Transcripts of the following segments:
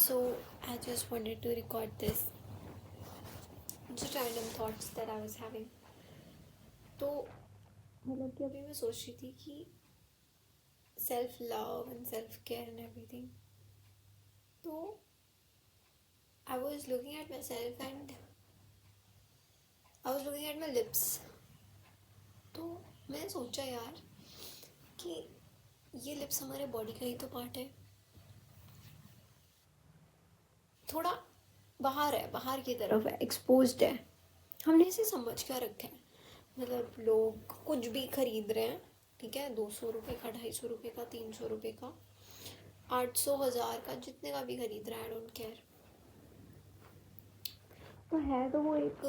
So I just wanted to record this. Just random thoughts that I was having. तो मतलब कि अभी मैं सोच रही थी कि self love and self care and everything. तो I was looking at myself and I was looking at my lips. तो मैंने सोचा यार कि ये लिप्स हमारे बॉडी का ही तो पार्ट है. थोड़ा बाहर है, बाहर की तरफ है, एक्सपोज्ड है. हमने इसे समझ क्या रखा है. मतलब लोग कुछ भी खरीद रहे हैं, ठीक है, 200 रुपये का, 250 रुपये का, 300 रुपये का, 800, 1000 का, जितने का भी खरीद रहा है, आई डोंट केयर. तो है तो वो एक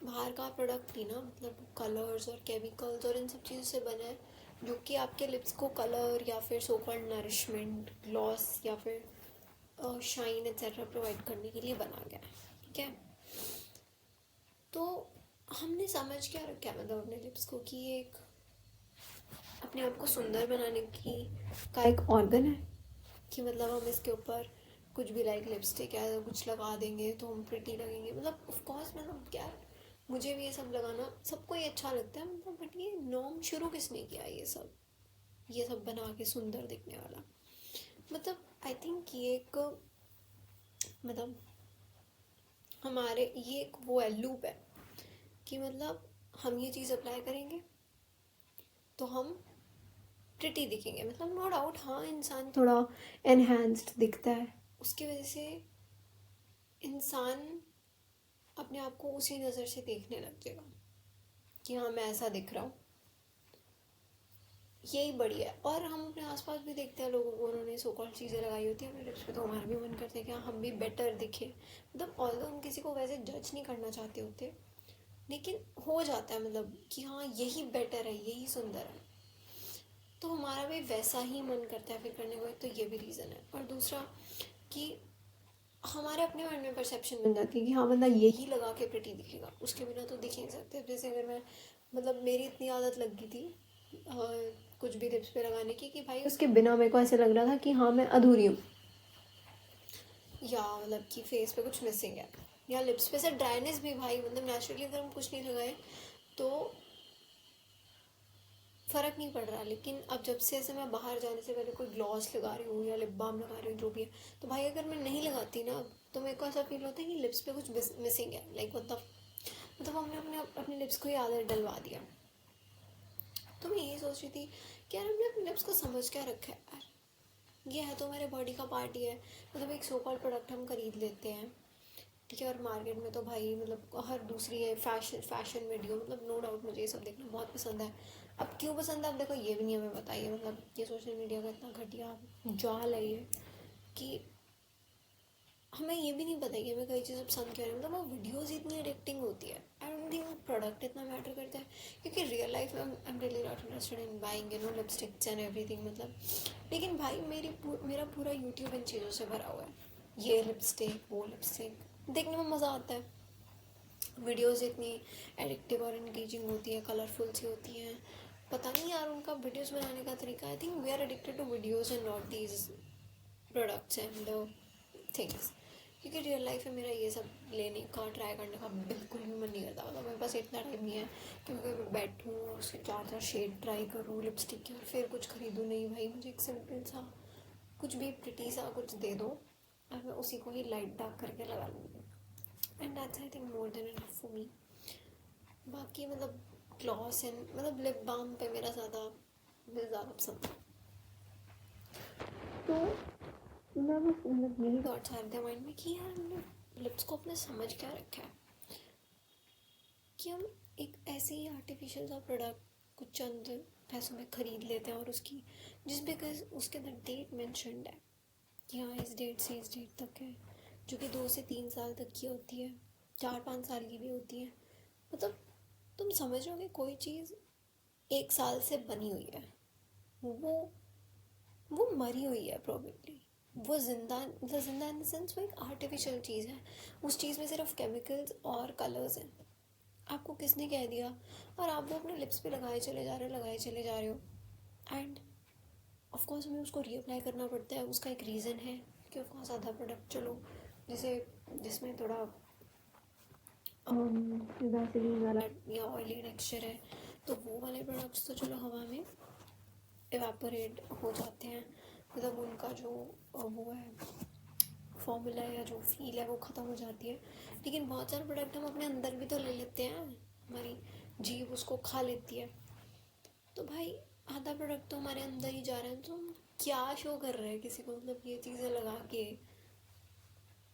बाहर का प्रोडक्ट ही ना. मतलब कलर्स और केमिकल्स और इन सब चीज़ों से बना है, जो कि आपके लिप्स को कलर या फिर सो कॉल्ड नरिशमेंट, ग्लॉस या फिर शाइन एक्सेट्रा प्रोवाइड करने के लिए बना गया है. ठीक है, तो हमने समझ क्या रखा है मतलब अपने लिप्स को कि ये एक अपने आप को सुंदर बनाने की का एक ऑर्गन है. कि मतलब हम इसके ऊपर कुछ भी लाइक लिपस्टिक या कुछ लगा देंगे तो हम प्रिटी लगेंगे. मतलब ऑफ कोर्स मतलब क्या, मुझे भी ये सब लगाना सबको ही अच्छा लगता है मतलब. बट ये नॉर्म शुरू किसने किया ये सब बना के सुंदर दिखने वाला. मतलब आई थिंक ये एक मतलब हमारे ये एक वो है, लूप है कि मतलब हम ये चीज़ अप्लाई करेंगे तो हम प्रिटी दिखेंगे. मतलब नो डाउट, हाँ, इंसान थोड़ा एनहेंस्ड दिखता है, उसकी वजह से इंसान अपने आप को उसी नज़र से देखने लग जाएगा कि हाँ मैं ऐसा दिख रहा हूँ, यही बढ़िया है. और हम अपने आसपास भी देखते हैं लोगों को, उन्होंने सो कॉल्ड चीज़ें लगाई होती है अपने लिप्स पे, तो हमारा भी मन करता है कि हम भी बेटर दिखे. मतलब ऑल्दो हम किसी को वैसे जज नहीं करना चाहते होते, लेकिन हो जाता है मतलब कि हाँ यही बेटर है, यही सुंदर है, तो हमारा भी वैसा ही मन करता है फिर करने को. तो ये भी रीज़न है. और दूसरा कि हमारे अपने माइंड में परसेप्शन बन जाती है कि हाँ बंदा यही लगा के प्रिटी दिखेगा, उसके बिना तो दिख ही नहीं सकते. जैसे अगर मैं मतलब मेरी इतनी आदत लग गई थी कुछ भी लिप्स पे लगाने की कि भाई उसके बिना मेरे को ऐसे लग रहा था कि हाँ मैं अधूरी हूँ, या मतलब कि फेस पे कुछ मिसिंग है, या लिप्स पे से ड्राइनेस भी. भाई मतलब नेचुरली अगर हम कुछ नहीं लगाए तो फ़र्क नहीं पड़ रहा. लेकिन अब जब से ऐसे मैं बाहर जाने से पहले कोई ग्लॉस लगा रही हूँ या लिप बाम लगा रही हूँ, जो भी है, तो भाई अगर मैं नहीं लगाती ना तो मेरे को ऐसा फील होता है कि लिप्स पे कुछ मिसिंग है. लाइक मतलब हमने अपने लिप्स को ही आदत डलवा दिया. तो मैं यही सोच रही थी कि यार हमने अपने लिप्स को समझ क्या रखा है यार. ये है तो हमारे बॉडी का पार्ट ही है. मतलब एक सो कॉल्ड प्रोडक्ट हम खरीद लेते हैं, ठीक है, और मार्केट में तो भाई मतलब हर दूसरी है फैशन वीडियो. मतलब नो डाउट मुझे ये सब देखना बहुत पसंद है. अब क्यों पसंद है, अब देखो ये भी नहीं हमें बताइए. मतलब ये सोशल मीडिया का इतना घटिया जाल है ये कि हमें ये भी नहीं पता कि हमें कई चीज़ें पसंद क्यों है. मतलब वो वीडियोज़ इतनी एडिक्टिंग होती है. आई डोंट थिंक प्रोडक्ट इतना मैटर करता है, क्योंकि रियल लाइफ में I am really not interested in buying lipsticks and everything. मतलब लेकिन भाई मेरा पूरा यूट्यूब इन चीज़ों से भरा हुआ है. ये लिपस्टिक, वो लिपस्टिक, देखने में मज़ा आता है. वीडियोज़ इतनी एडिक्टिव और इंगेजिंग होती है, कलरफुल सी होती हैं. पता नहीं यार उनका वीडियोज़ बनाने का तरीका. I think we are addicted to videos and not these products and things. क्योंकि रियल लाइफ में मेरा ये सब लेने का, ट्राई करने का बिल्कुल भी मन नहीं करता. मतलब मेरे पास इतना टाइम नहीं है कि मैं बैठूँ और उसके 4 शेड ट्राई करूँ लिपस्टिक के और फिर कुछ खरीदूँ. नहीं भाई, मुझे एक सिंपल सा कुछ भी प्रिटी सा कुछ दे दो और मैं उसी को ही लाइट डार्क करके लगा लूँगी. And that's I think more than enough for me. बाकी मतलब ग्लॉस एंड मतलब लिप बाम पे मेरा ज़्यादा पसंद है. तो मैं बस मतलब यही थॉट्स आ रहे थे माइंड में कि यार हमने लिप्स को अपने समझ क्या रखा है कि हम एक ऐसे ही आर्टिफिशियल सा प्रोडक्ट कुछ चंद पैसों में ख़रीद लेते हैं और उसकी जिस बिकॉज उसके अंदर डेट मैंशनड है कि हाँ इस डेट से इस डेट तक है, जो कि 2 से 3 साल तक की होती है, 4-5 साल की भी होती है. मतलब तुम समझ रहे हो कि कोई चीज़ 1 साल से बनी हुई है, वो मरी हुई है प्रोबेबली. वो जिंदा इन द सेंस वो एक आर्टिफिशियल चीज़ है. उस चीज़ में सिर्फ केमिकल्स और कलर्स हैं. आपको किसने कह दिया, और आप वो अपने लिप्स पे लगाए चले जा रहे हो. एंड ऑफ कोर्स हमें उसको रीअप्लाई करना पड़ता है, उसका एक रीज़न है. कि ऑफकोर्स आधा प्रोडक्ट चलो जिसमें थोड़ा वैसेलिन वाला या ऑयली टेक्सचर है, तो वो वाले प्रोडक्ट्स तो चलो हवा में एवापोरेट हो जाते हैं, मतलब उनका जो वो है फॉर्मूला या जो फील है वो ख़त्म हो जाती है। लेकिन बहुत सारे प्रोडक्ट हम अपने अंदर भी तो ले लेते हैं, हमारी जीभ उसको खा लेती है। तो भाई आधा प्रोडक्ट तो हमारे अंदर ही जा रहा है, तो हम क्या शो कर रहे हैं किसी को, मतलब ये चीज़ें लगा के।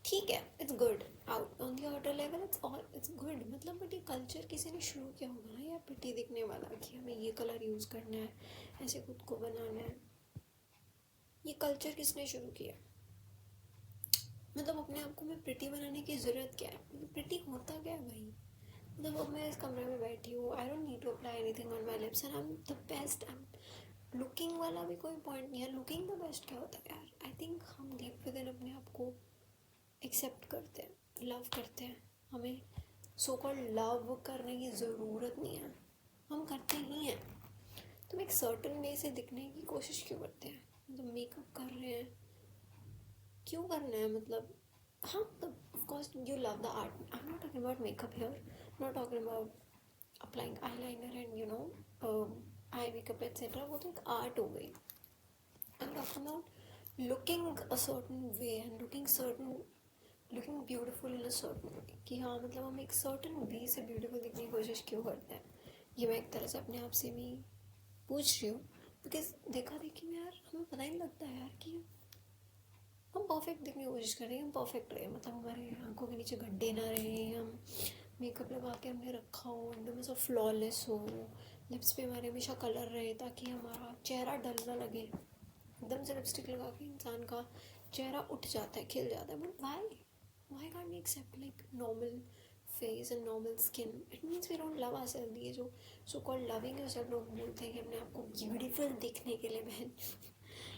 ठीक है, it's good out on the outer level, it's good, मतलब बट ये कल्चर किसी ने शुरू किया होगा ना, या पिटी दिखने वाला कि हमें ये कलर यूज़ करना है, ऐसे खुद को बनाना है। ये कल्चर किसने शुरू किया? मतलब अपने आप को मैं प्रिटी बनाने की ज़रूरत क्या है? मतलब प्रिटी होता क्या है भाई? मतलब अब मैं इस कमरे में बैठी हूँ, I don't need to apply anything on my lips and I am the best. I am looking वाला भी कोई पॉइंट नहीं है। लुकिंग द बेस्ट क्या होता है यार? आई थिंक हम डीप विद इन अपने आप को एक्सेप्ट करते हैं, लव करते हैं। हमें सो कॉल्ड लव करने की ज़रूरत नहीं है, हम करते ही हैं। तो एक सर्टन वे से दिखने की कोशिश क्यों करते हैं? मतलब मेकअप कर रहे हैं, क्यों करना है? मतलब हाँ, मतलब of course you love the art. I am not talking about makeup here, not talking about applying eyeliner and eye makeup etc. वो तो एक आर्ट हो गई। I'm talking about looking a certain way and looking beautiful in a certain way, कि हाँ मतलब हम एक certain way से beautiful दिखने की कोशिश क्यों करते हैं? ये मैं एक तरह से अपने आप से भी पूछ रही हूँ, बिकॉज देखा देखी में यार हमें पता ही नहीं लगता यार कि हम परफेक्ट दिखने की कोशिश कर रहे हैं, हम परफेक्ट रहे, मतलब हमारे आंखों के नीचे गड्ढे ना रहे, हम मेकअप लगा के हमने रखा हो एकदम ऐसा फ्लॉलेस हो, लिप्स पे हमारे हमेशा कलर रहे ताकि हमारा चेहरा डल ना लगे। एकदम से लिपस्टिक लगा के इंसान का चेहरा उठ जाता है, खिल जाता है, but why can't we accept like normal face and normal skin? It means we don't love ourselves. ये जो सो कॉल्ड लविंग योरसेल्फ लोग बोलते हैं कि अपने आप को ब्यूटीफुल दिखने के लिए बहन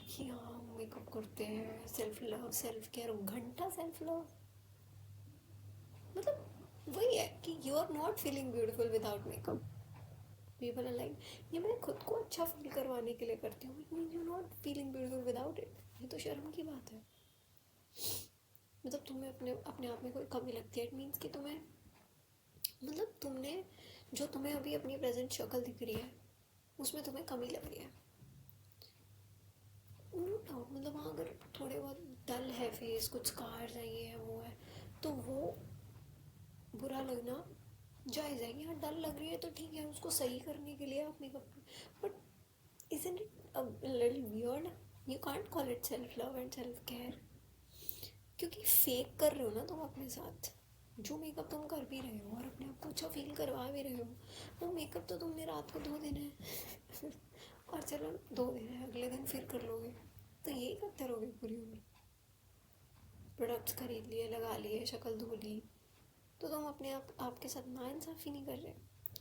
कि हाँ मेकअप करते हैं, सेल्फ लव सेल्फ केयर, घंटा सेल्फ लव, मतलब वही है कि you are not feeling beautiful without makeup. People are like ये मैं खुद को अच्छा फील करवाने के लिए करती हूँ, it mean you not feeling beautiful without it. ये तो शर्म की बात है। मतलब तुम्हें अपने अपने आप में कोई कमी लगती है, इट मीन्स कि तुम्हें मतलब तुम्हें अभी अपनी प्रेजेंट शक्ल दिख रही है उसमें तुम्हें कमी लग रही है, नो डाउट। मतलब हाँ अगर थोड़े बहुत डल है फेस, कुछ स्कार्स है, ये है वो है, तो वो बुरा लगना जायज़ है कि हाँ डल लग रही है तो ठीक है, उसको सही करने के लिए आप makeup, but isn't it a little weird? You can't call it self love and self care, क्योंकि फेक कर रहे हो ना तुम अपने साथ। जो मेकअप तुम कर भी रहे हो और अपने आप को अच्छा फील करवा भी रहे हो, वो मेकअप तो तुमने रात को 2 दिन है और चलो 2 दिन है, अगले दिन फिर कर लोगे, तो यही करते रहोगे पूरी उम्र। प्रोडक्ट्स खरीद लिए, लगा लिए, शक्ल धो ली, तो तुम अपने आपके साथ नाइंसाफ़ी नहीं कर रहे।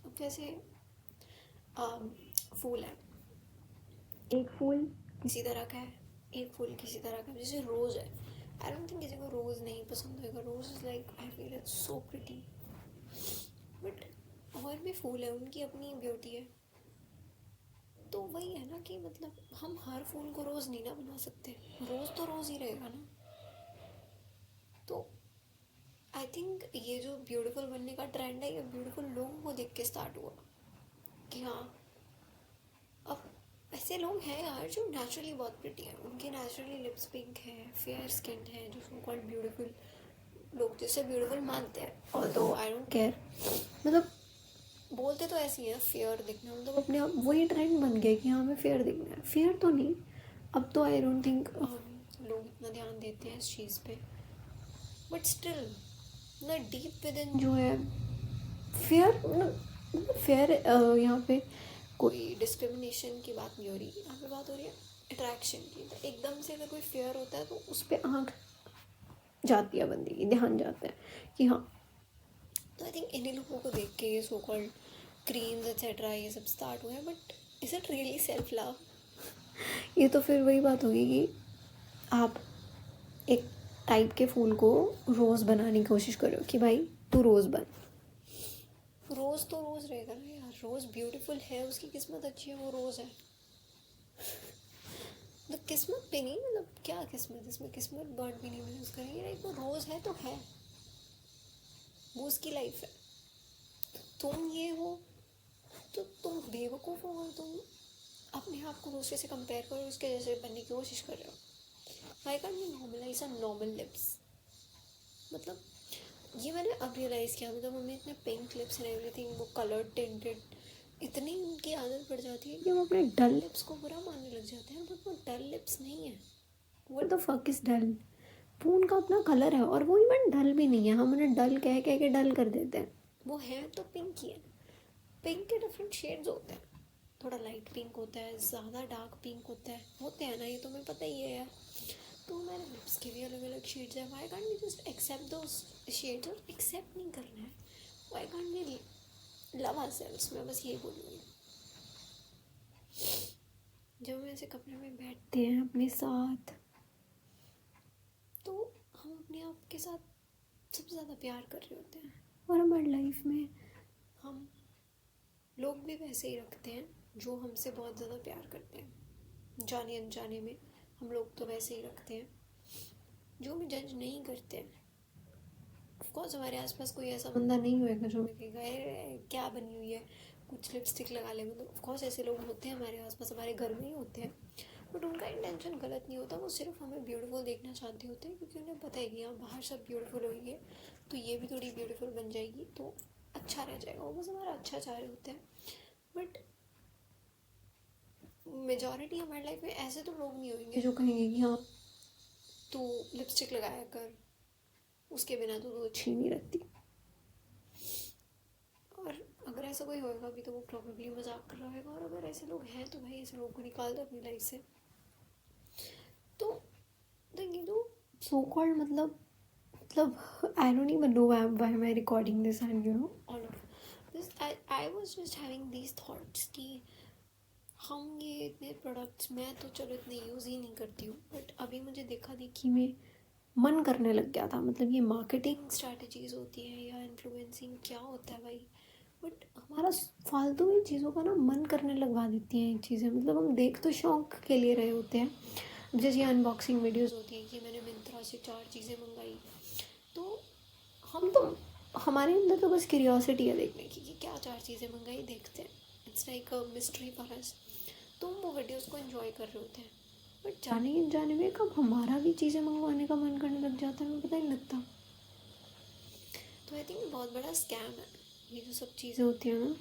अब जैसे फूल है, एक फूल किसी तरह का है, एक फूल किसी तरह का, जैसे रोज़ है। आई डोंट थिंक किसी को रोज़ नहीं पसंद होगा। Rose is like I feel it's so pretty, but और भी फूल है, उनकी अपनी ब्यूटी है। तो वही है ना कि मतलब हम हर फूल को रोज़ नहीं ना बना सकते, रोज़ तो रोज़ ही रहेगा ना। तो आई थिंक ये जो ब्यूटीफुल बनने का ट्रेंड है, ये ब्यूटीफुल लोगों को देख के स्टार्ट हुआ कि हाँ अब ऐसे लोग हैं यार जो नेचुरली बहुत प्रिटी हैं, उनके नेचुरली लिप्स पिंक है, फेयर स्किन है, जो सो कॉल्ड ब्यूटीफुल लोग जिससे ब्यूटीफुल मानते हैं, ऑल्दो आई डोंट केयर। मतलब बोलते तो ऐसी हैं फेयर दिखना, मतलब अपने आप वही ट्रेंड बन गया कि हाँ हमें फेयर दिखना है। फेयर तो नहीं, अब तो आई डोंट थिंक लोग इतना ध्यान देते हैं इस चीज़ पे, बट स्टिल ना डीप विद इन जो है फेयर, मतलब फेयर यहाँ पे कोई डिस्क्रिमिनेशन की बात नहीं हो रही, यहाँ पे बात हो रही है अट्रैक्शन की। तो एकदम से अगर कोई फेयर होता है तो उस पर आँख जाती है, बंदी की ध्यान जाता है कि हाँ। तो आई थिंक इन्हीं लोगों को देख के ये सो कॉल्ड क्रीम्स एक्सेट्रा ये सब स्टार्ट हुए हैं, but is it really self love? ये तो फिर वही बात होगी कि आप एक टाइप के फूल को रोज़ बनाने की कोशिश करो कि भाई तू रोज़ बन, रोज़ तो रोज़ रहेगा ना यार। रोज़ ब्यूटीफुल है, उसकी किस्मत अच्छी है, वो रोज़ है। तो किस्मत पे नहीं, मतलब क्या किस्मत, इसमें किस्मत वर्ड भी नहीं यूज़ करेंगे। लाइक वो रोज़ है तो है, वो उसकी लाइफ है। तुम ये हो तो तुम बेवकूफ़ हो, और तुम अपने आप को दूसरे से कंपेयर करो, उसके जैसे बनने की कोशिश कर रहे हो। Why can't we normalise a normal lips? मतलब ये मैंने अब रियलाइज़ किया, मतलब हमें इतने पिंक लिप्स एंड एवरीथिंग, वो कलर टिंटेड, इतनी उनकी आदत पड़ जाती है कि हम अपने डल लिप्स को बुरा मानने लग जाते हैं। बट वो डल लिप्स नहीं है। What the fuck is dull? वो उनका अपना कलर है, और वो इवन डल भी नहीं है। हम उन्हें डल कह कह के डल कर देते हैं। वो है तो पिंक ही है। पिंक के डिफरेंट शेड्स होते हैं, थोड़ा लाइट पिंक होता है, ज़्यादा डार्क पिंक होते हैं ना, ये तुम्हें पता ही है यार। तो हमारे लिप्स के भी अलग अलग शेड्स हैं। Why can't we just accept those shades? और एक्सेप्ट नहीं करना है, why can't we love ourselves? मैं बस यही बोलूँगी। जब हम ऐसे कमरे में बैठते हैं अपने साथ, तो हम अपने आप के साथ सबसे ज़्यादा प्यार कर रहे होते हैं। और हमारी लाइफ में हम लोग भी वैसे ही रखते हैं जो हमसे बहुत ज़्यादा प्यार करते हैं। जाने अनजाने में हम लोग तो वैसे ही रखते हैं जो हमें जज नहीं करते हैं। ऑफकोर्स हमारे आसपास कोई ऐसा बंदा नहीं होएगा जो हमें कहेगा क्या बनी हुई है, कुछ लिपस्टिक लगा ले। मतलब ऑफकोर्स ऐसे लोग होते हैं हमारे आसपास, हमारे घर में ही होते हैं। बट उनका इंटेंशन गलत नहीं होता, वो सिर्फ हमें ब्यूटीफुल देखना चाहते होते हैं, क्योंकि उन्हें पता है कि यहाँ बाहर सब ब्यूटीफुल होंगे तो ये भी थोड़ी ब्यूटीफुल बन जाएगी तो अच्छा रह जाएगा। वो बस हमारा अच्छा चाह रहे होते हैं। बट मेजॉरिटी हमारी लाइफ में ऐसे तो लोग नहीं होंगे जो कहेंगे कि हाँ तू लिपस्टिक लगाया कर, उसके बिना तो तू अच्छी नहीं लगती। और अगर ऐसा कोई होएगा भी तो वो प्रॉब्लली मजाक कर रहा होगा। और अगर ऐसे लोग हैं तो भाई ऐसे लोगों को निकाल दो अपनी लाइफ से। तो देखिए, तो सो कॉल्ड मतलब I don't even know why am I recording this and you know all of this. I was just having these thoughts कि हम ये इतने प्रोडक्ट्स, मैं तो चलो इतने यूज़ ही नहीं करती हूँ, बट अभी मुझे देखा देखी में मन करने लग गया था। मतलब ये मार्केटिंग स्ट्रैटेजीज होती है या इन्फ्लुएंसिंग क्या होता है भाई, बट हमारा फालतू ही चीज़ों का ना मन करने लगवा देती हैं ये चीज़ें। मतलब हम देख तो शौक के लिए रहे होते हैं, जैसे अनबॉक्सिंग वीडियोस होती हैं कि मैंने मिंत्रा से 4 चीज़ें मंगाई, तो हम तो हमारे अंदर तो बस क्यूरियोसिटी है देखने की कि क्या 4 चीज़ें मंगाई, देखते हैं। It's like a mystery for us. तो हम वो वीडियोस को एंजॉय कर रहे होते हैं। बट जाने अनजाने में कब हमारा भी चीज़ें मंगवाने का मन करने लग जाता है, हमें पता ही नहीं लगता। तो आई थिंक बहुत बड़ा स्कैम है ये जो सब चीज़ें होती हैं ना।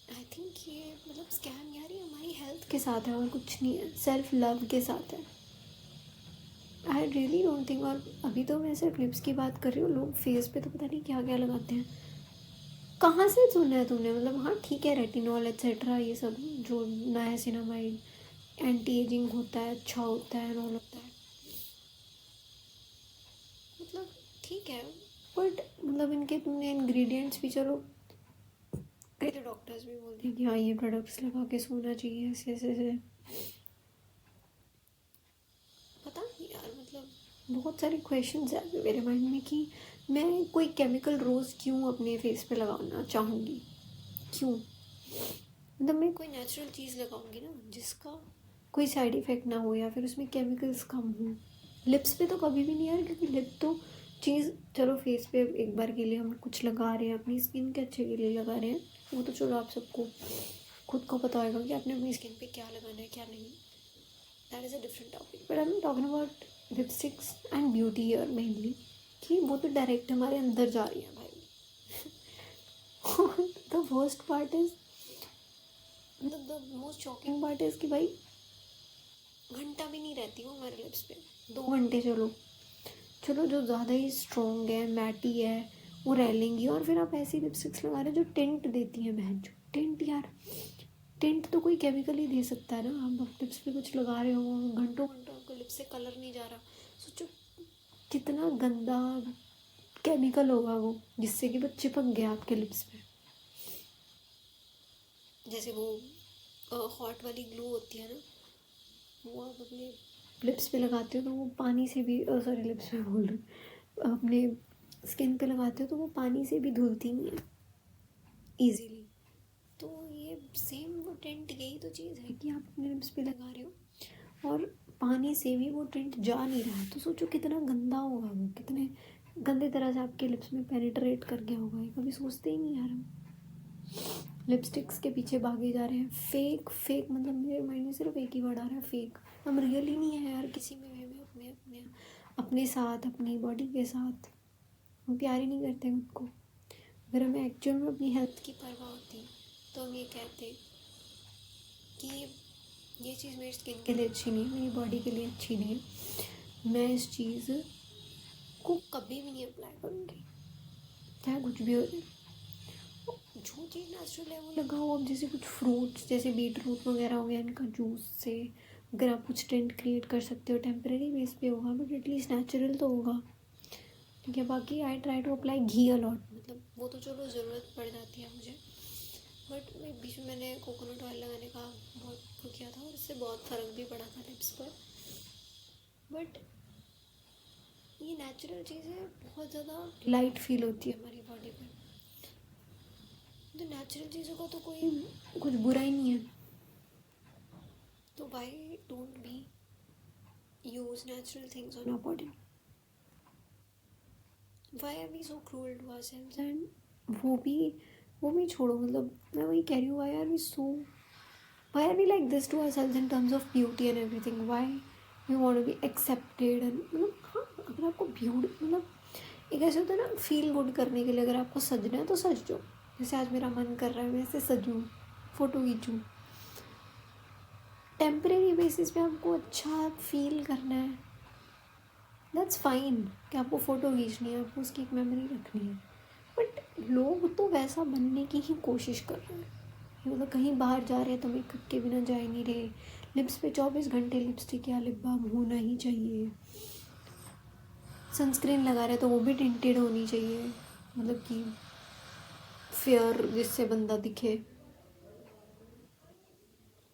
आई थिंक ये मतलब स्कैम यार, ये हमारी हेल्थ के साथ है और कुछ नहीं है, सेल्फ लव के साथ है। I really don't think. और अभी तो मैं सिर्फ लिप्स की बात कर रही हूँ, लोग फेस पे तो पता नहीं क्या क्या लगाते हैं। कहाँ से सुना है तूने? मतलब हाँ ठीक है, रेटिनॉल एक्सेट्रा ये सब जो नायासिनामाइड एंटी एजिंग होता है, अच्छा होता है, रोल होता है, मतलब ठीक है। बट मतलब इनके तुमने इंग्रेडिएंट्स भी, चलो कई तो डॉक्टर्स भी बोलते हैं कि हाँ ये प्रोडक्ट्स लगा के सोना चाहिए, ऐसे ऐसे ऐसे। पता नहीं यार, मतलब बहुत सारे क्वेश्चंस हैं मेरे माइंड में कि मैं कोई केमिकल रोज़ क्यों अपने फेस पे लगाना चाहूँगी, क्यों? मतलब मैं कोई नेचुरल चीज़ लगाऊंगी ना जिसका कोई साइड इफ़ेक्ट ना हो, या फिर उसमें केमिकल्स कम हो। लिप्स पे तो कभी भी नहीं यार, क्योंकि लिप तो चीज़, चलो फेस पे एक बार के लिए हम कुछ लगा रहे हैं, अपनी स्किन के अच्छे के लिए लगा रहे हैं, वो तो चलो आप सबको खुद को पता होगा कि आपने अपनी स्किन पे क्या लगाना है क्या नहीं। That is a different topic. But I am talking about lipsticks and beauty year mainly, कि वो तो डायरेक्ट हमारे अंदर जा रही है भाई। द वर्स्ट पार्ट इज़, मतलब the most shocking part is कि भाई घंटा भी नहीं रहती वो हमारे लिप्स पे, 2 घंटे चलो चलो, जो ज़्यादा ही स्ट्रॉन्ग है, मैटी है, वो रह लेंगी। और फिर आप ऐसी लिपस्टिक्स लगा रहे हो जो टिंट देती हैं। बहन जो टिंट यार, टिंट तो कोई केमिकल ही दे सकता है ना। आप लिप्स पे कुछ लगा रहे हो, घंटों घंटों आपको लिप्स से कलर नहीं जा रहा, सोचो कितना गंदा केमिकल होगा वो, जिससे कि वो चिपक गया आपके लिप्स पे। जैसे वो हॉट वाली ग्लू होती है ना, वो आप अपने लिप्स पे लगाते हो तो वो पानी से भी, सॉरी लिप्स पे बोल रही हूँ, अपने स्किन पे लगाते हो तो वो पानी से भी धुलती नहीं है ईजीली। तो ये सेम वो टेंट, यही तो चीज़ है कि आप अपने लिप्स पे लगा रहे हो और पानी से भी वो टिंट जा नहीं रहा है, तो सोचो कितना गंदा होगा वो, कितने गंदे तरह से आपके लिप्स में पेनिट्रेट कर गया होगा। ये कभी सोचते ही नहीं यार। हम लिपस्टिक्स के पीछे भागे जा रहे हैं, फेक फेक, मतलब मेरे माइंड में सिर्फ एक ही वर्ड आ रहा है, फेक। हम रियल ही नहीं है यार किसी में वे में, अपने अपने अपने साथ, अपनी बॉडी के साथ हम प्यार ही नहीं करते खुद को। अगर हमें एक्चुअल में अपनी हेल्थ की परवाह होती तो हम ये कहते कि ये चीज़ मेरी स्किन के लिए अच्छी नहीं है, मेरी बॉडी के लिए अच्छी नहीं है, मैं इस चीज़ को कभी भी नहीं अप्लाई करूँगी, चाहे कुछ भी हो जाए। जो चीज़ नेचुरल है वो लगाओ। अब जैसे कुछ फ्रूट्स, जैसे बीट रूट वगैरह हो गया, इनका जूस से अगर आप कुछ टेंट क्रिएट कर सकते हो, टेम्परेरी बेस पे होगा बट एटलीस्ट नेचुरल तो होगा, ठीक है। बाकी I try to apply ghee a lot, मतलब वो तो चलो ज़रूरत पड़ जाती है मुझे, बट बीच में मैंने कोकोनट ऑयल लगाने का बहुत वो किया था और इससे बहुत फ़र्क भी पड़ा था लिप्स पर। बट ये नेचुरल चीज़ें बहुत ज़्यादा लाइट फील होती है हमारी बॉडी पर, तो नेचुरल चीज़ों का तो कोई कुछ बुरा ही नहीं है। तो why don't we use natural things on our body? Why are we so cruel to ourselves? And वो भी छोड़ो, मतलब मैं वही कह रही हूँ, why are we like this to ourselves in terms of beauty and everything? Why we want to be accepted and मतलब, हाँ अगर आपको ब्यूटी, मतलब एक ऐसे होता है ना फील गुड करने के लिए, अगर आपको सजना है तो सज जाओ। जैसे आज मेरा मन कर रहा है मैं ऐसे सजूँ, फ़ोटो खींचूँ, टेम्परेरी बेसिस पे आपको अच्छा फील करना है, दैट्स फाइन कि आपको फ़ोटो खींचनी है, आपको उसकी एक मेमोरी रखनी है। बट लोग तो वैसा बनने की ही कोशिश कर रहे हैं, मतलब कहीं बाहर जा रहे हैं तो मेकअप के बिना जा ही नहीं रहे, लिप्स पे 24 घंटे लिपस्टिक या लिप बाम होना ही चाहिए, सनस्क्रीन लगा रहे हैं तो वो भी टिंटेड होनी चाहिए, मतलब कि फेयर जिससे बंदा दिखे।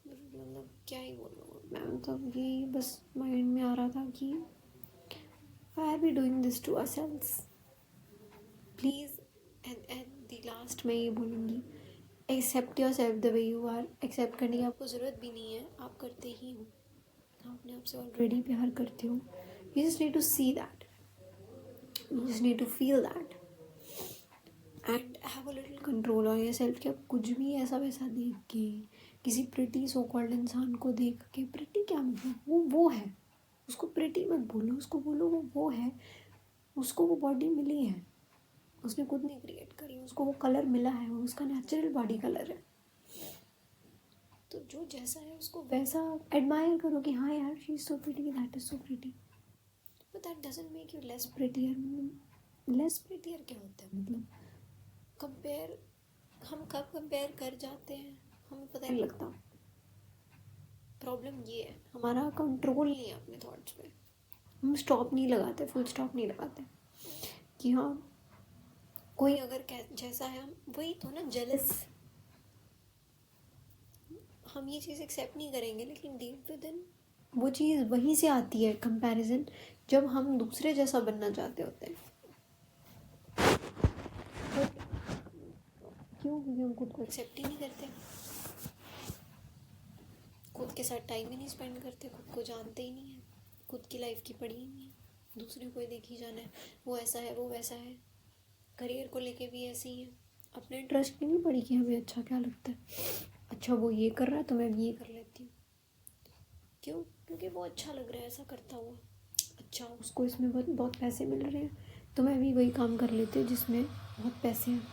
मतलब क्या ही बोलूँ मैं, मतलब ये बस माइंड में आ रहा था कि why are we doing this to ourselves? Please, and the last मैं ये बोलूँगी, accept yourself the way you are. Accept करने की आपको ज़रूरत भी नहीं है, आप करते ही हो, आप अपने आप से ऑलरेडी प्यार करते हो। You just need to see that, you just need to feel that and have a little control on yourself. कि आप कुछ भी ऐसा वैसा देख के, किसी प्रिटी सो कॉल्ड इंसान को देख के, प्रिटी क्या मतलब, वो है, उसको प्रिटी मत बोलो, उसको बोलो वो है, उसको वो बॉडी मिली है, उसने खुद नहीं क्रिएट करी, उसको वो कलर मिला है, वो उसका नेचुरल बॉडी कलर है। तो जो जैसा है उसको वैसा एडमायर करो कि हाँ यार she is so pretty, that is so pretty, but that doesn't make you less prettier. मतलब लेस प्रिटियर क्या होता है, मतलब कंपेयर, हम कब कंपेयर कर जाते हैं हमें पता नहीं लगता। प्रॉब्लम ये है, हमारा कंट्रोल नहीं है अपने थॉट्स पे, हम स्टॉप नहीं लगाते, फुल स्टॉप नहीं लगाते कि हाँ कोई अगर जैसा है, हम वही तो ना, जेलस, हम ये चीज़ एक्सेप्ट नहीं करेंगे, लेकिन डीप विद इन वो चीज़ वहीं से आती है, कंपैरिजन, जब हम दूसरे जैसा बनना चाहते होते हैं। बट क्यों? क्योंकि हम खुद को एक्सेप्ट ही नहीं करते, खुद के साथ टाइम ही नहीं स्पेंड करते, खुद को जानते ही नहीं है, खुद की लाइफ की पड़ी ही नहीं है, दूसरे को ही देखी जाना है, वो ऐसा है वो वैसा है, करियर को लेके भी ऐसे ही है, अपने इंटरेस्ट की नहीं पड़ी कि हमें अच्छा क्या लगता है, अच्छा वो ये कर रहा है तो मैं भी ये कर लेती हूँ, क्यों? क्योंकि वो अच्छा लग रहा है ऐसा करता हुआ, अच्छा उसको इसमें बहुत बहुत पैसे मिल रहे हैं तो मैं भी वही काम कर लेती हूँ जिसमें बहुत पैसे हैं,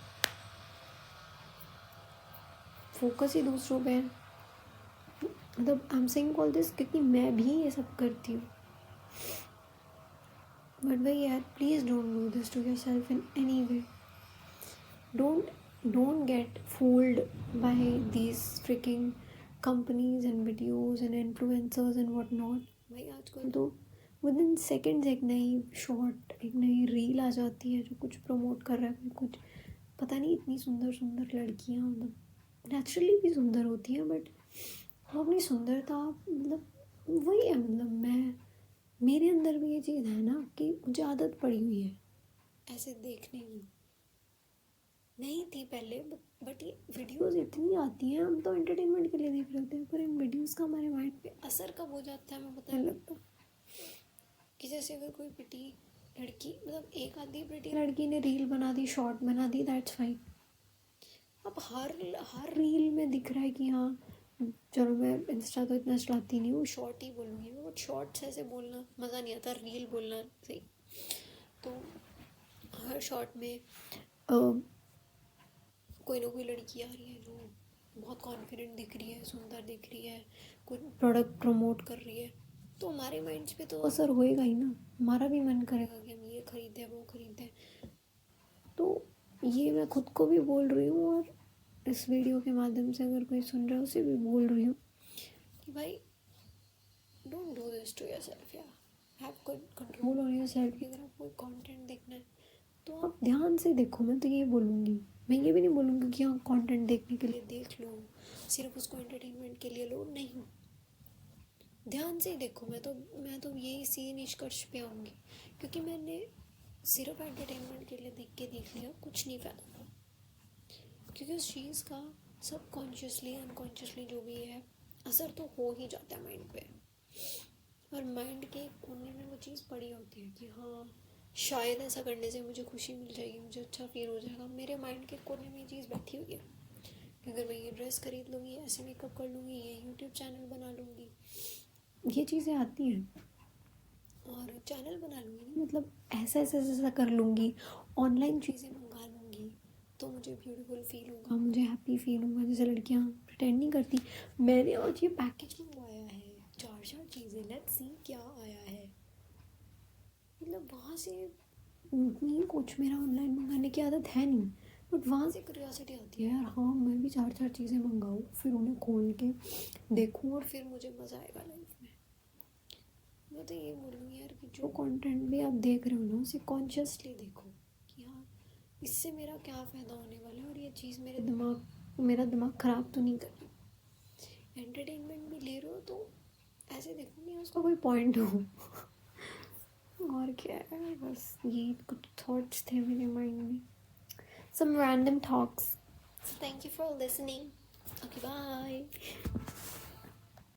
फोकस ही दूसरों पे है। मतलब I am saying all this क्योंकि मैं भी ये सब करती हूँ, बट भाई यार please don't do this to yourself in any way, don't get fooled by these freaking companies and videos and influencers and what not। भाई आजकल तो विदिन सेकेंड्स एक नई शॉर्ट, एक नई रील आ जाती है जो कुछ प्रमोट कर रहा है, कुछ पता नहीं, इतनी सुंदर सुंदर लड़कियाँ, मतलब नेचुरली भी सुंदर होती हैं बट वो अपनी सुंदरता, मतलब वही है, मतलब मेरे अंदर भी ये चीज़ है ना कि मुझे आदत पड़ी हुई है ऐसे देखने की, नहीं थी पहले, बट ये वीडियोस इतनी आती हैं, हम तो एंटरटेनमेंट के लिए देख रहे होते हैं, पर इन वीडियोस का हमारे माइंड पे असर कब हो जाता है हमें पता नहीं लगता। कि जैसे अगर कोई प्रिटी लड़की, मतलब एक आधी प्रिटी लड़की ने रील बना दी, शॉर्ट बना दी, दैट्स फाइन। अब हर रील में दिख रहा है कि हाँ चलो मैं इंस्टा तो इतना चलाती नहीं हूँ, शॉर्ट ही बोलूँगी मैं, बट शॉर्ट्स ऐसे बोलना मज़ा नहीं आता, रील बोलना सही। तो हर शॉर्ट में कोई ना कोई लड़की आ रही है जो बहुत कॉन्फिडेंट दिख रही है, सुंदर दिख रही है, कोई प्रोडक्ट प्रमोट कर रही है, तो हमारे माइंड्स पे तो असर होएगा ही ना, हमारा भी मन करेगा कि हम ये खरीदें वो खरीदें। तो ये मैं खुद को भी बोल रही हूँ, और इस वीडियो के माध्यम से अगर कोई सुन रहा है उसे भी बोल रही हूँ कि भाई don't do this to yourself यार, हैव कंट्रोल ऑन योरसेल्फ। कि अगर आपको कंटेंट देखना है तो आप ध्यान से देखो, मैं तो ये बोलूँगी। मैं ये भी नहीं बोलूँगी कि हाँ कंटेंट देखने के लिए देख लो, सिर्फ उसको एंटरटेनमेंट के लिए लो, नहीं, ध्यान से ही देखो। मैं तो यही इसी निष्कर्ष पे आऊँगी, क्योंकि मैंने सिर्फ एंटरटेनमेंट के लिए देख लिया, कुछ नहीं फ़ायदा, क्योंकि उस चीज़ का सबकॉन्शियसली अनकॉन्शियसली जो भी है असर तो हो ही जाता है माइंड पे, और माइंड के कोने में वो चीज़ पड़ी होती है कि हाँ शायद ऐसा करने से मुझे खुशी मिल जाएगी, मुझे अच्छा फील हो जाएगा। मेरे माइंड के कोने में ये चीज़ बैठी हुई है कि अगर मैं ये ड्रेस खरीद लूँगी, ऐसे मेकअप कर लूँगी, ये यूट्यूब चैनल बना लूँगी, ये चीज़ें आती हैं। और चैनल बना लूँगी, मतलब ऐसा ऐसा ऐसा कर लूँगी, ऑनलाइन चीज़ें मंगा लूँगी, तो मुझे ब्यूटीफुल फील होगा, मुझे हैप्पी फील होगा। जैसे लड़कियाँ प्रिटेंड नहीं करती, मैंने आज ये पैकेज मंगवाया है, 4 चीज़ें, लेट्स सी क्या आया है। मतलब वहाँ से नहीं, कुछ मेरा ऑनलाइन मंगाने की आदत है नहीं, बट वहाँ से क्यूरियोसिटी आती है यार, हाँ मैं भी 4 चीज़ें मंगाऊँ, फिर उन्हें खोल के देखूँ, और फिर मुझे मज़ा आएगा लाइफ में। मैं तो ये बोलूँगी यार कि जो कंटेंट भी आप देख रहे हो ना, उसे कॉन्शियसली देखो कि हाँ इससे मेरा क्या फ़ायदा होने वाला है, और ये चीज़ मेरा दिमाग ख़राब तो नहीं कर रही। एंटरटेनमेंट भी ले रहे हो तो ऐसे देखो कि उसका कोई पॉइंट हो। और क्या है, बस ये कुछ थॉट्स थे मेरे माइंड में, some random talks. So thank you for listening. Okay, bye.